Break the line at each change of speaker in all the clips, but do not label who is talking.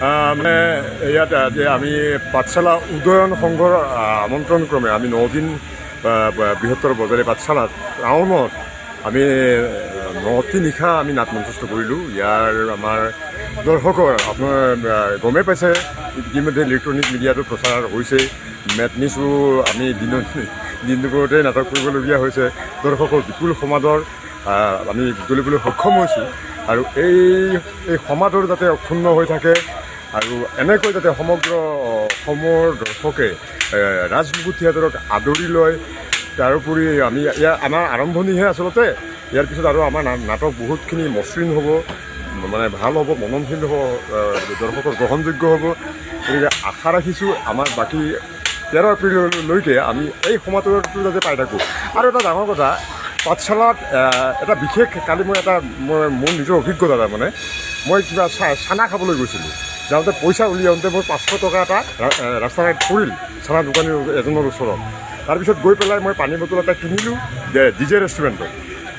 মানে ইয়াত যে আমি পাঠশালা উদয়ন সংঘৰ আমন্ত্ৰণ ক্ৰমে আমি 9 দিন বৃহত্তৰ বজাৰী পাঠশালা টাউনত আমি নতি নিশা আমি নাট মঞ্চস্থ কৰিলোঁ। ইয়াৰ আমাৰ দৰ্শকৰ আপোনাৰ গমেই পাইছে, ইতিমধ্যে ইলেক্ট্ৰনিক মিডিয়াটো প্ৰচাৰ হৈছে। মেটনিছো আমি দিনটোতে নাটক কৰিবলগীয়া হৈছে। দৰ্শকৰ বিপুল সমাদৰ আমি তুলিবলৈ সক্ষম হৈছোঁ আৰু এই সমাদৰ যাতে অক্ষুণ্ণ হৈ থাকে আৰু এনেকৈ যাতে সমগ্ৰ অসমৰ দৰ্শকে ৰাজমুকুট থিয়েটাৰক আদৰি লয়। তাৰোপৰি আমি আমাৰ আৰম্ভণিহে আচলতে, ইয়াৰ পিছত আৰু আমাৰ নাটক বহুতখিনি মসৃণ হ'ব, মানে ভাল হ'ব, মননশীল হ'ব, দৰ্শকৰ গ্ৰহণযোগ্য হ'ব। গতিকে আশা ৰাখিছোঁ আমাৰ বাকী 13 এপ্ৰিললৈকে আমি এই সমাদৰটো যাতে পাই থাকোঁ। আৰু এটা ডাঙৰ কথা, পাঠশালাত এটা বিশেষ কালি মই মোৰ নিজৰ অভিজ্ঞতা তাৰমানে মই কিবা চানা খাবলৈ গৈছিলোঁ। যাওঁতে পইচা উলিয়াওঁতে মোৰ 500 টকা এটা ৰাস্তাত পৰিল চানা দোকানী এজনৰ ওচৰত। তাৰপিছত গৈ পেলাই মই পানী বটল এটা কিনিলোঁ ডিজে ৰেষ্টুৰেণ্টত।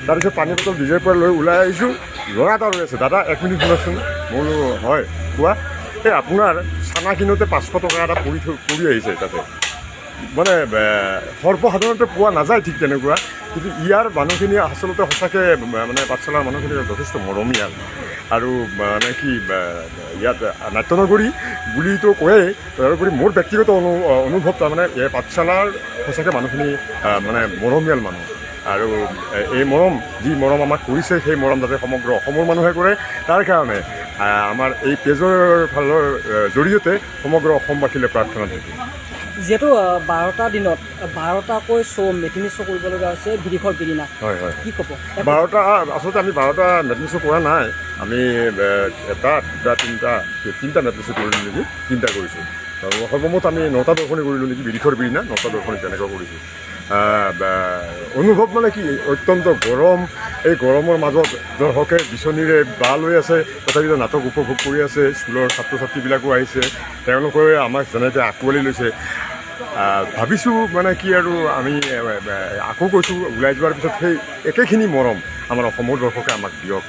তাৰপিছত পানী বটল ডিজেৰ পৰা লৈ ওলাই আহিছোঁ, ল'ৰা এটা ৰৈ আছে, দাদা 1 মিনিট শুনকচোন। মই বোলো হয় কোৱা। এই আপোনাৰ চানা কিনোতে 500 টকা এটা পৰি আহিছে তাতে। মানে সৰ্বসাধাৰণতে পোৱা নাযায় ঠিক তেনেকুৱা, কিন্তু ইয়াৰ মানুহখিনি আচলতে সঁচাকৈ মানে পাঠশালাৰ মানুহখিনি যথেষ্ট মৰমীয়াল। আৰু মানে কি ইয়াত নাট্যনগৰী বুলিতো কয়েই, তাৰোপৰি মোৰ ব্যক্তিগত অনুভৱ তাৰমানে এই পাঠশালাৰ সঁচাকৈ মানুহখিনি মানে মৰমীয়াল মানুহ। আৰু এই যি মৰম আমাক কৰিছে, সেই মৰম যাতে সমগ্ৰ অসমৰ মানুহে কৰে, তাৰ কাৰণে আমাৰ এই পেজৰ ফালৰ জৰিয়তে সমগ্ৰ অসমবাসীলৈ প্ৰাৰ্থনা থাকিল।
যিহেতু 12টা দিনত 12টাকৈ মেটিনি শ্ব' কৰিবলগা হৈছে বিদেশৰ বিৰিণা,
হয় হয়,
কি ক'ব?
12টা আচলতে আমি 12টা মেটিনি শ্ব' কৰা নাই, আমি 1, 2, 3টা মেটিনি শ্ব' কৰিলোঁ নেকি, 3টা কৰিছোঁ। আৰু সৰ্বমুঠ আমি 9টা দৰ্শনী কৰিলোঁ নেকি, বিদেশৰ বিৰিণা 9টা দৰ্শনী তেনেকুৱা কৰিছোঁ। অনুভৱ মানে কি, অত্যন্ত গৰম, এই গৰমৰ মাজত দৰ্শকে বিচনীৰে বা লৈ আছে, তথাপিতো নাটক উপভোগ কৰি আছে। স্কুলৰ ছাত্ৰ ছাত্ৰীবিলাকো আহিছে, তেওঁলোকে আমাক যেনেকৈ আঁকোৱালি লৈছে। ভাবিছোঁ মানে কি আৰু আমি আকৌ কৈছোঁ, ওলাই যোৱাৰ পিছত সেই একেখিনি মৰম আমাৰ অসমৰ দৰ্শকে আমাক দিয়ক।